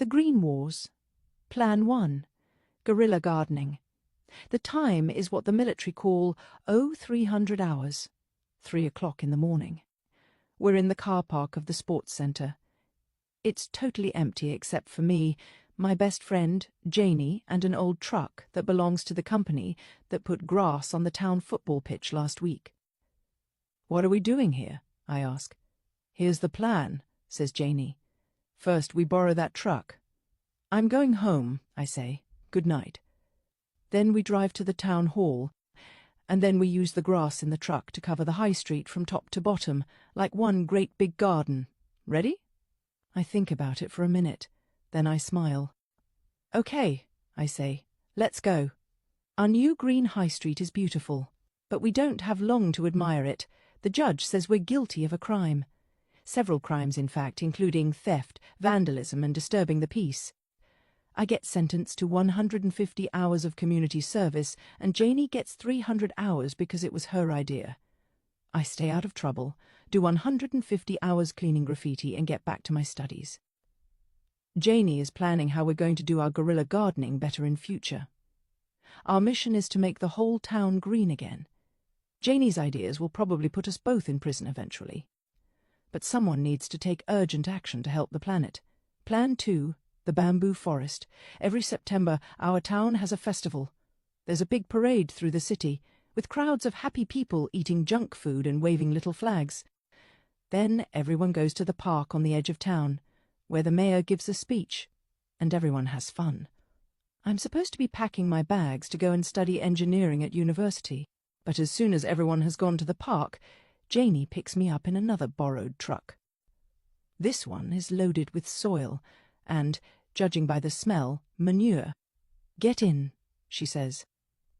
The Green Wars. Plan 1. Guerrilla gardening. The time is what the military call 0300 hours, 3 o'clock in the morning. We're in the car park of the sports centre. It's totally empty except for me, my best friend, Janie, and an old truck that belongs to the company that put grass on the town football pitch last week. "What are we doing here?" I ask. "Here's the plan," says Janie. "First we borrow that truck." "I'm going home," I say. "Good night." Then we drive to the town hall, and then we use the grass in the truck to cover the high street from top to bottom, like one great big garden. Ready? I think about it for a minute, then I smile. "Okay," I say, "let's go." Our new green high street is beautiful, but we don't have long to admire it. The judge says we're guilty of a crime. Several crimes, in fact, including theft, vandalism, and disturbing the peace. I get sentenced to 150 hours of community service, and Janie gets 300 hours because it was her idea. I stay out of trouble, do 150 hours cleaning graffiti, and get back to my studies. Janie is planning how we're going to do our guerrilla gardening better in future. Our mission is to make the whole town green again. Janie's ideas will probably put us both in prison eventually. But someone needs to take urgent action to help the planet. Plan 2, the bamboo forest. Every September, our town has a festival. There's a big parade through the city, with crowds of happy people eating junk food and waving little flags. Then everyone goes to the park on the edge of town, where the mayor gives a speech, and everyone has fun. I'm supposed to be packing my bags to go and study engineering at university, but as soon as everyone has gone to the park, Janie picks me up in another borrowed truck. This one is loaded with soil and, judging by the smell, manure. "Get in," she says.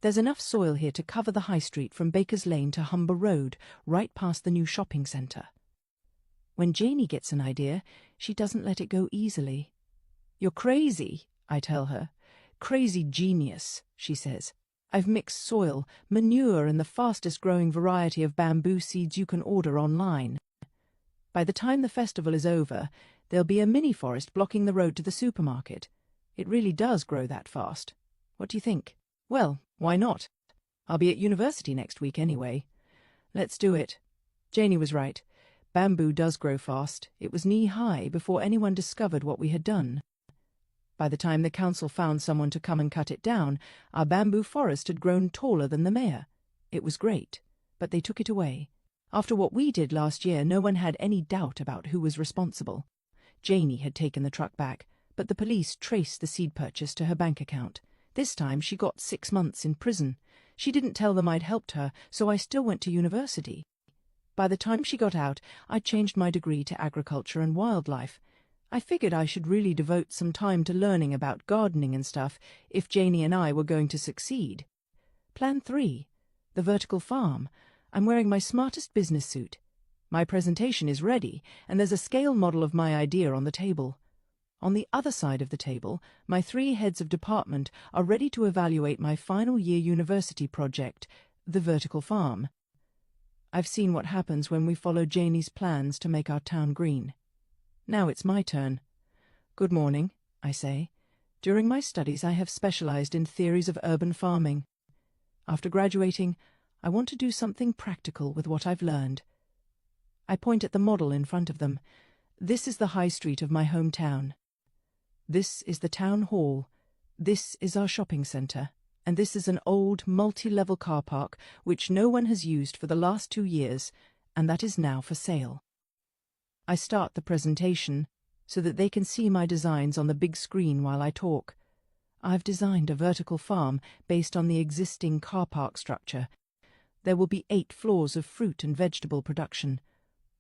"There's enough soil here to cover the high street from Baker's Lane to Humber Road, right past the new shopping centre." When Janie gets an idea, she doesn't let it go easily. "You're crazy," I tell her. "Crazy genius," she says. "I've mixed soil, manure, and the fastest growing variety of bamboo seeds you can order online. By the time the festival is over, there'll be a mini forest blocking the road to the supermarket. It really does grow that fast. What do you think?" "Well, why not? I'll be at university next week anyway. Let's do it." Janie was right. Bamboo does grow fast. It was knee-high before anyone discovered what we had done. By the time the council found someone to come and cut it down, our bamboo forest had grown taller than the mayor. It was great, but they took it away. After what we did last year, no one had any doubt about who was responsible. Janie had taken the truck back, but the police traced the seed purchase to her bank account. This time she got 6 months in prison. She didn't tell them I'd helped her, so I still went to university. By the time she got out, I'd changed my degree to agriculture and wildlife. I figured I should really devote some time to learning about gardening and stuff if Janie and I were going to succeed. Plan 3, the vertical farm. I'm wearing my smartest business suit. My presentation is ready, and there's a scale model of my idea on the table. On the other side of the table, my 3 heads of department are ready to evaluate my final year university project, the vertical farm. I've seen what happens when we follow Janie's plans to make our town green. Now it's my turn. "Good morning," I say. "During my studies I have specialized in theories of urban farming. After graduating, I want to do something practical with what I've learned." I point at the model in front of them. This is the high street of my hometown. This is the town hall. This is our shopping centre. And this is an old multi-level car park which no one has used for the last 2 years, and that is now for sale. I start the presentation so that they can see my designs on the big screen while I talk. I've designed a vertical farm based on the existing car park structure. There will be 8 floors of fruit and vegetable production.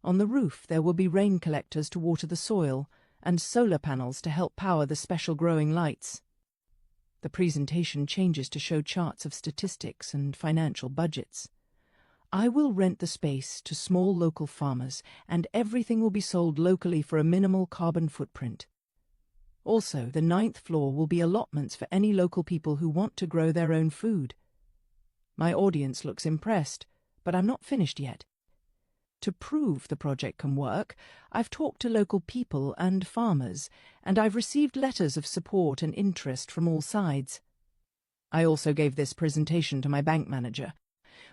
On the roof there will be rain collectors to water the soil, and solar panels to help power the special growing lights. The presentation changes to show charts of statistics and financial budgets. I will rent the space to small local farmers, and everything will be sold locally for a minimal carbon footprint. Also, the 9th floor will be allotments for any local people who want to grow their own food. My audience looks impressed, but I'm not finished yet. To prove the project can work, I've talked to local people and farmers, and I've received letters of support and interest from all sides. I also gave this presentation to my bank manager.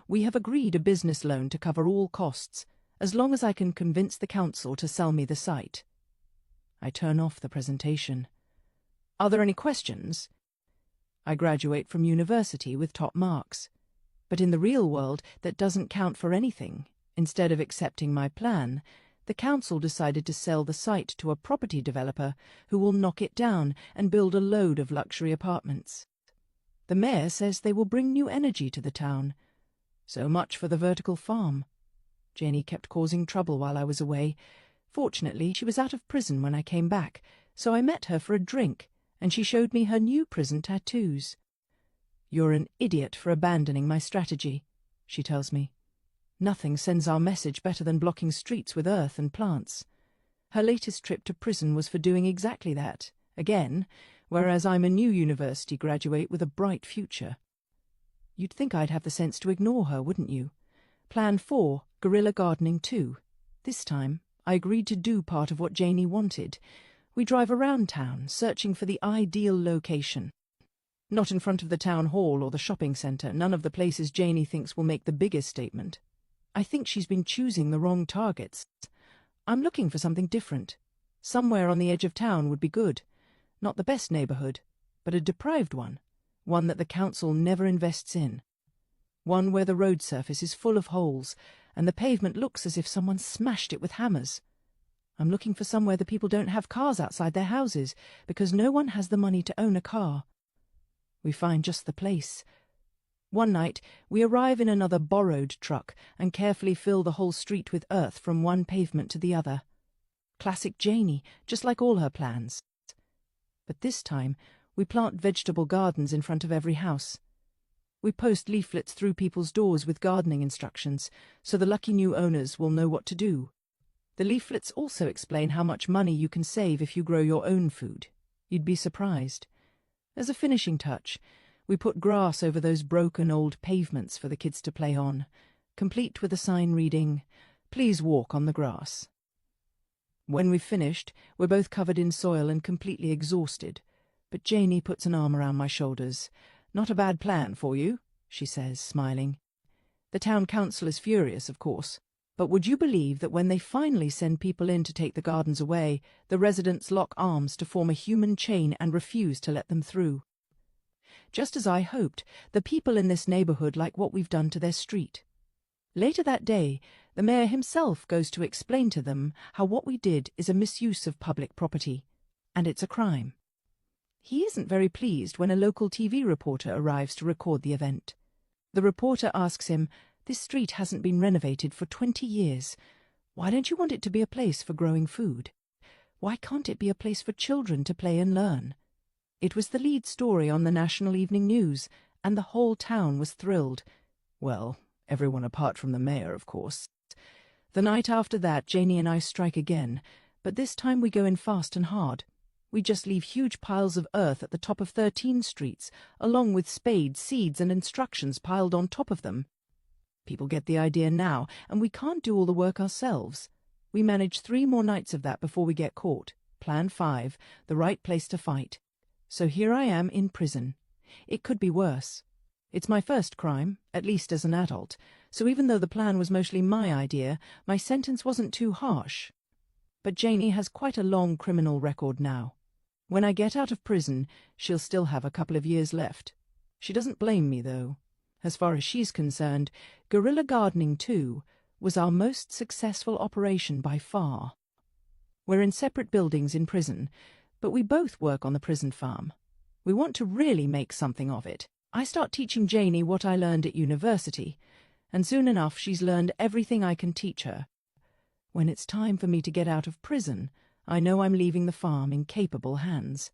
We have agreed a business loan to cover all costs, as long as I can convince the council to sell me the site. I turn off the presentation. Are there any questions? I graduate from university with top marks. But in the real world, that doesn't count for anything. Instead of accepting my plan, the council decided to sell the site to a property developer who will knock it down and build a load of luxury apartments. The mayor says they will bring new energy to the town. So much for the vertical farm. Janie kept causing trouble while I was away. Fortunately, she was out of prison when I came back, so I met her for a drink, and she showed me her new prison tattoos. "You're an idiot for abandoning my strategy," she tells me. "Nothing sends our message better than blocking streets with earth and plants." Her latest trip to prison was for doing exactly that, again, whereas I'm a new university graduate with a bright future. You'd think I'd have the sense to ignore her, wouldn't you? Plan 4, guerrilla gardening 2. This time, I agreed to do part of what Janie wanted. We drive around town, searching for the ideal location. Not in front of the town hall or the shopping centre, none of the places Janie thinks will make the biggest statement. I think she's been choosing the wrong targets. I'm looking for something different. Somewhere on the edge of town would be good. Not the best neighbourhood, but a deprived one. One that the council never invests in. One where the road surface is full of holes, and the pavement looks as if someone smashed it with hammers. I'm looking for somewhere the people don't have cars outside their houses, because no one has the money to own a car. We find just the place. One night, we arrive in another borrowed truck and carefully fill the whole street with earth from one pavement to the other. Classic Janie, just like all her plans. But this time, we plant vegetable gardens in front of every house. We post leaflets through people's doors with gardening instructions, so the lucky new owners will know what to do. The leaflets also explain how much money you can save if you grow your own food. You'd be surprised. As a finishing touch, we put grass over those broken old pavements for the kids to play on, complete with a sign reading, "Please walk on the grass." When we've finished, we're both covered in soil and completely exhausted, but Janie puts an arm around my shoulders. "Not a bad plan for you," she says, smiling. The town council is furious, of course, but would you believe that when they finally send people in to take the gardens away, the residents lock arms to form a human chain and refuse to let them through? Just as I hoped, the people in this neighbourhood like what we've done to their street. Later that day, the mayor himself goes to explain to them how what we did is a misuse of public property, and it's a crime. He isn't very pleased when a local TV reporter arrives to record the event. The reporter asks him, "This street hasn't been renovated for 20 years. Why don't you want it to be a place for growing food? Why can't it be a place for children to play and learn?" It was the lead story on the national evening news, and the whole town was thrilled. Well, everyone apart from the mayor, of course. The night after that, Janie and I strike again, but this time we go in fast and hard. We just leave huge piles of earth at the top of 13 streets, along with spades, seeds, and instructions piled on top of them. People get the idea now, and we can't do all the work ourselves. We manage 3 more nights of that before we get caught. Plan 5, the right place to fight. So here I am in prison. It could be worse. It's my first crime, at least as an adult, so even though the plan was mostly my idea, my sentence wasn't too harsh. But Janie has quite a long criminal record now. When I get out of prison, she'll still have a couple of years left. She doesn't blame me, though. As far as she's concerned, Guerrilla Gardening 2 was our most successful operation by far. We're in separate buildings in prison, but we both work on the prison farm. We want to really make something of it. I start teaching Janie what I learned at university, and soon enough she's learned everything I can teach her. When it's time for me to get out of prison, I know I'm leaving the farm in capable hands.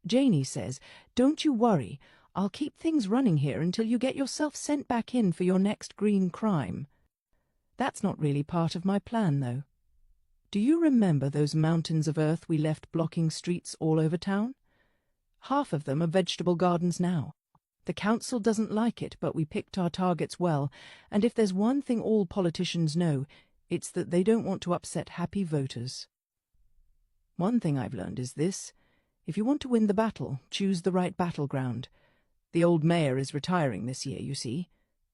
Janie says, "Don't you worry, I'll keep things running here until you get yourself sent back in for your next green crime." That's not really part of my plan, though. Do you remember those mountains of earth we left blocking streets all over town? Half of them are vegetable gardens now. The council doesn't like it, but we picked our targets well, and if there's one thing all politicians know, it's that they don't want to upset happy voters. One thing I've learned is this: if you want to win the battle, choose the right battleground. The old mayor is retiring this year, you see,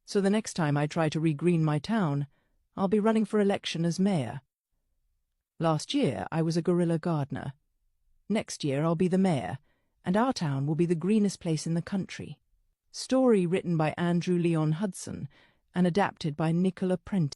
so the next time I try to regreen my town, I'll be running for election as mayor. Last year I was a guerrilla gardener. Next year I'll be the mayor, and our town will be the greenest place in the country. Story written by Andrew Leon Hudson and adapted by Nicola Prentice.